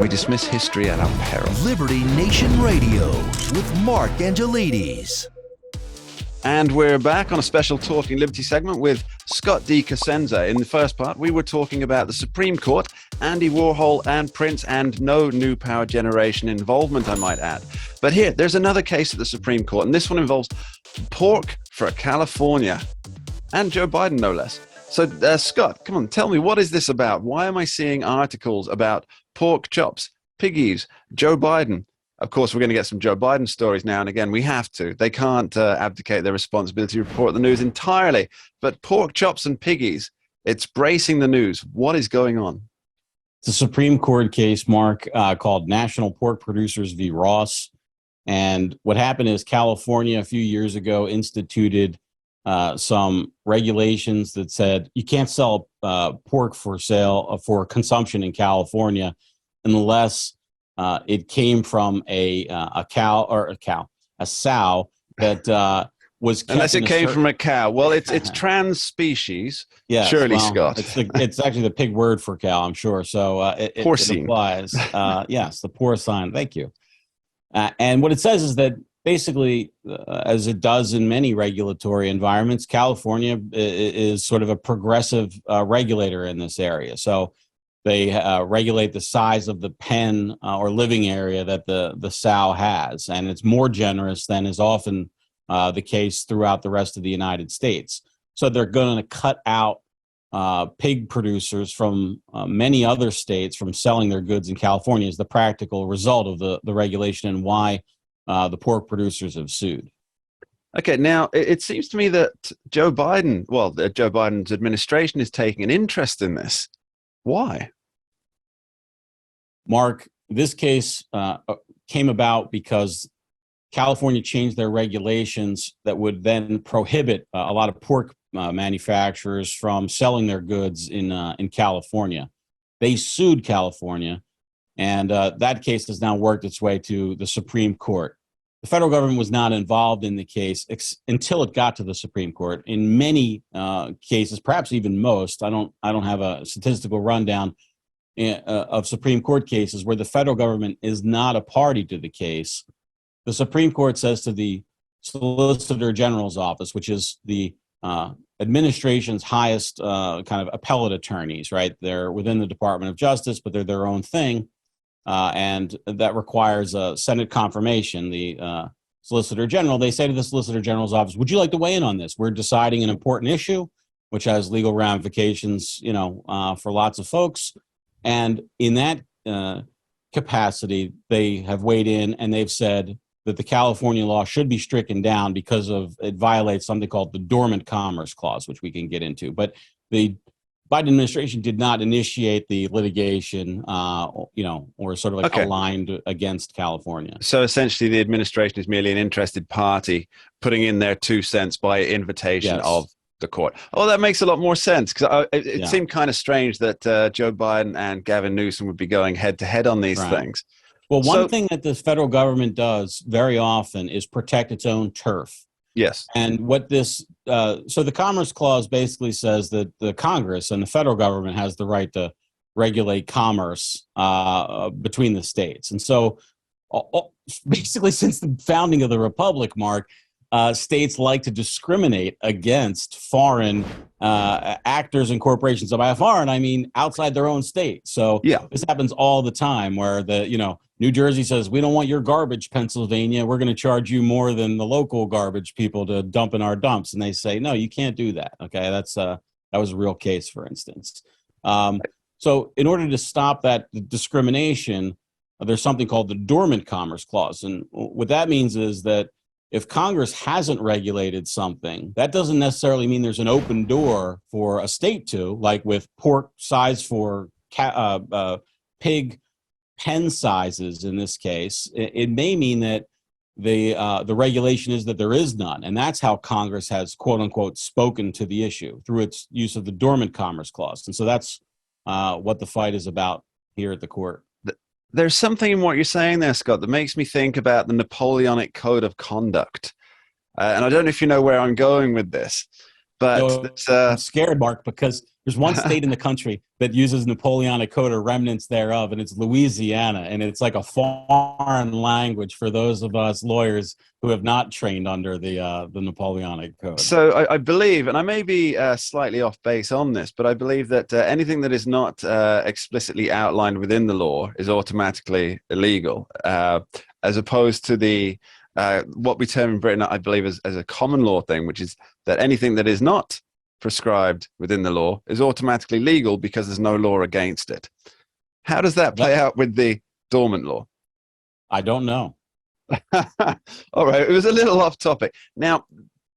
We dismiss history at our peril. Liberty Nation Radio with Mark Angelides. And we're back on a special Talking Liberty segment with Scott D. Cosenza. In the first part, we were talking about the Supreme Court, Andy Warhol and Prince, and no new power generation involvement, I might add. But here, there's another case at the Supreme Court, and this one involves pork for California. And Joe Biden, no less. So, Scott, come on, tell me, what is this about? Why am I seeing articles about pork chops, piggies, Joe Biden? Of course, we're going to get some Joe Biden stories now and again. We have to. They can't abdicate their responsibility to report the news entirely. But pork chops and piggies, it's bracing the news. What is going on? It's a Supreme Court case, Mark, called National Pork Producers v. Ross. And what happened is California a few years ago instituted some regulations that said you can't sell pork for sale for consumption in California unless it came from a sow that was kept unless it came from a cow. Well, it's trans species. Yeah, surely, well, Scott. It's actually the pig word for cow, I'm sure. So it applies. Yes, the porcine. Thank you. And what it says is that basically, as it does in many regulatory environments, California is sort of a progressive regulator in this area. So they regulate the size of the pen or living area that the sow has, and it's more generous than is often the case throughout the rest of the United States. So they're going to cut out pig producers from many other states from selling their goods in California as the practical result of the regulation and why the pork producers have sued. Okay, now it seems to me that Joe Biden's administration is taking an interest in this. Why? Mark, this case came about because California changed their regulations that would then prohibit a lot of pork manufacturers from selling their goods in California. They sued California, and that case has now worked its way to the Supreme Court. The federal government was not involved in the case until it got to the Supreme Court. In many cases, perhaps even most, I don't have a statistical rundown of Supreme Court cases where the federal government is not a party to the case. The Supreme Court says to the Solicitor General's office, which is the administration's highest kind of appellate attorneys, right? They're within the Department of Justice, but they're their own thing. And that requires a Senate confirmation. The Solicitor General, they say to the Solicitor General's office, would you like to weigh in on this? We're deciding an important issue, which has legal ramifications, for lots of folks. And in that capacity, they have weighed in and they've said that the California law should be stricken down because it violates something called the Dormant Commerce Clause, which we can get into. But the Biden administration did not initiate the litigation, or sort of aligned against California. So essentially, the administration is merely an interested party putting in their 2 cents by invitation of the court. Oh, that makes a lot more sense, because it seemed kind of strange that Joe Biden and Gavin Newsom would be going head to head on these things. Well, one thing that the federal government does very often is protect its own turf. Yes. And what this, so the Commerce Clause basically says that the Congress and the federal government has the right to regulate commerce between the states. And so basically since the founding of the Republic, Mark, states like to discriminate against foreign actors and corporations. So by foreign, I mean outside their own state. So this happens all the time where New Jersey says, we don't want your garbage, Pennsylvania. We're going to charge you more than the local garbage people to dump in our dumps. And they say, no, you can't do that. Okay, that was a real case, for instance. So in order to stop that discrimination, there's something called the Dormant Commerce Clause. And what that means is that if Congress hasn't regulated something, that doesn't necessarily mean there's an open door for a state to, like with pork size for pig pen sizes in this case. It may mean that the regulation is that there is none. And that's how Congress has, quote unquote, spoken to the issue through its use of the Dormant Commerce Clause. And so that's what the fight is about here at the court. There's something in what you're saying there, Scott, that makes me think about the Napoleonic Code of Conduct. And I don't know if you know where I'm going with this, But I'm scared, Mark, because there's one state in the country that uses Napoleonic Code or remnants thereof, and it's Louisiana, and it's like a foreign language for those of us lawyers who have not trained under the Napoleonic Code. So I believe, and I may be slightly off base on this, but I believe that anything that is not explicitly outlined within the law is automatically illegal, as opposed to the what we term in Britain, I believe, as a common law thing, which is that anything that is not prescribed within the law is automatically legal because there's no law against it. How does that play out with the dormant law? I don't know. All right, it was a little off topic. Now,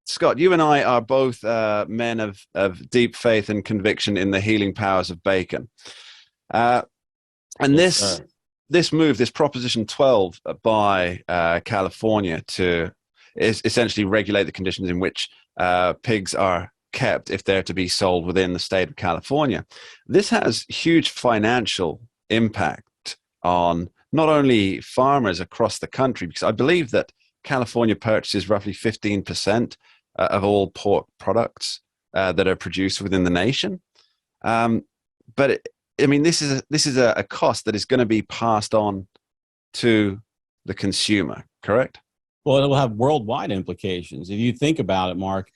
Scott, you and I are both men of deep faith and conviction in the healing powers of bacon. And this move, this Proposition 12 by California to essentially regulate the conditions in which pigs are kept if they're to be sold within the state of California. This has huge financial impact on not only farmers across the country, because I believe that California purchases roughly 15% of all pork products that are produced within the nation. But this is a cost that is going to be passed on to the consumer, correct? Well, it will have worldwide implications. If you think about it, Mark,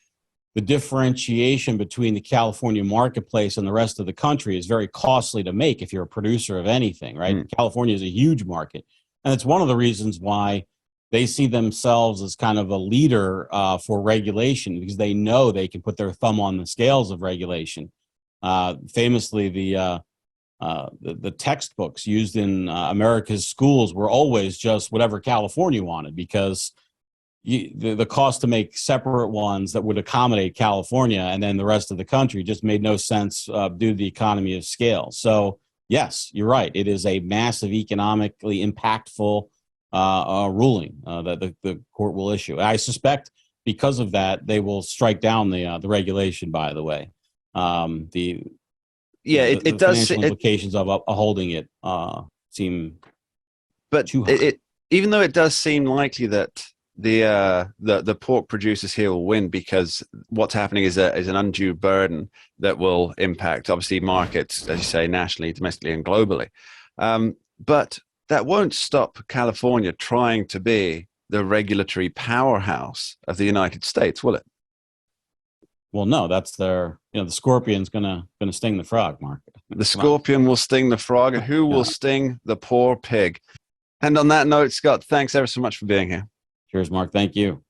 the differentiation between the California marketplace and the rest of the country is very costly to make if you're a producer of anything, right? California is a huge market. And it's one of the reasons why they see themselves as kind of a leader for regulation, because they know they can put their thumb on the scales of regulation. Famously, the textbooks used in America's schools were always just whatever California wanted, because the cost to make separate ones that would accommodate California and then the rest of the country just made no sense due to the economy of scale. So, yes, you're right. It is a massive economically impactful ruling that the court will issue. I suspect because of that, they will strike down the regulation, by the way. The financial implications of holding it seem too high. Even though it does seem likely that the pork producers here will win, because what's happening is an undue burden that will impact, obviously, markets, as you say, nationally, domestically, and globally. But that won't stop California trying to be the regulatory powerhouse of the United States, will it? Well, no, that's the scorpion's gonna sting the frog, Mark. The scorpion will sting the frog, and who will sting the poor pig? And on that note, Scott, thanks ever so much for being here. Cheers, Mark. Thank you.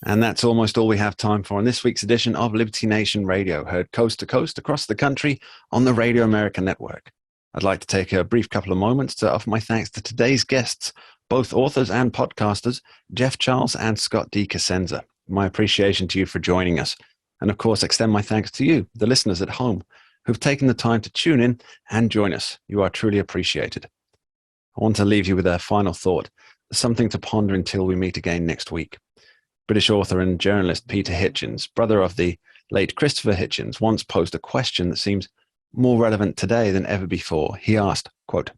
And that's almost all we have time for in this week's edition of Liberty Nation Radio, heard coast to coast across the country on the Radio America Network. I'd like to take a brief couple of moments to offer my thanks to today's guests, both authors and podcasters, Jeff Charles and Scott D. Cosenza. My appreciation to you for joining us. And of course, extend my thanks to you, the listeners at home, who've taken the time to tune in and join us. You are truly appreciated. I want to leave you with a final thought, something to ponder until we meet again next week. British author and journalist Peter Hitchens, brother of the late Christopher Hitchens, once posed a question that seems more relevant today than ever before. He asked, quote,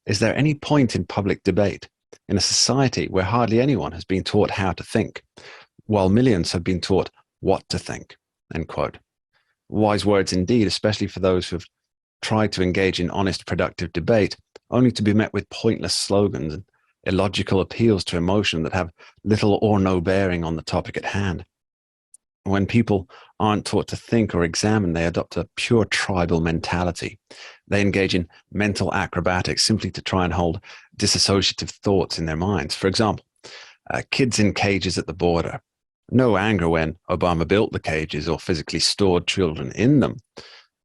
"Is there any point in public debate in a society where hardly anyone has been taught how to think, while millions have been taught what to think?" End quote. Wise words indeed, especially for those who have tried to engage in honest, productive debate, only to be met with pointless slogans and illogical appeals to emotion that have little or no bearing on the topic at hand. When people aren't taught to think or examine, they adopt a pure tribal mentality. They engage in mental acrobatics simply to try and hold disassociative thoughts in their minds. For example, kids in cages at the border. No anger when Obama built the cages or physically stored children in them.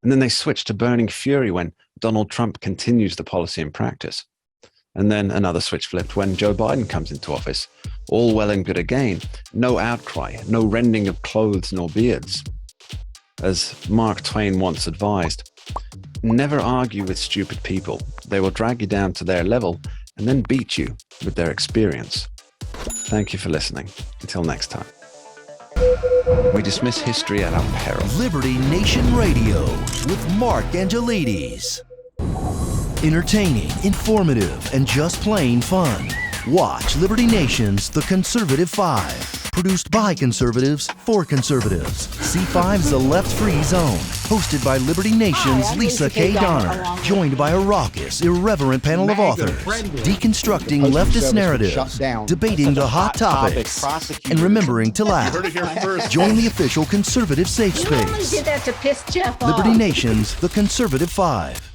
And then they switch to burning fury when Donald Trump continues the policy in practice. And then another switch flipped when Joe Biden comes into office. All well and good again. No outcry, no rending of clothes nor beards. As Mark Twain once advised, never argue with stupid people. They will drag you down to their level and then beat you with their experience. Thank you for listening. Until next time. We dismiss history at our peril. Liberty Nation Radio with Mark Angelides. Entertaining, informative, and just plain fun. Watch Liberty Nation's The Conservative 5. produced by conservatives for conservatives. C5's The Left Free Zone, hosted by Liberty Nation's I'm Lisa Lisa K. K. Donner, Donner, joined by a raucous, irreverent panel of authors, deconstructing leftist narratives, debating the hot topics, and remembering to laugh. Join the official conservative safe You only space. did that to piss Jeff off. Liberty Nation's The Conservative Five.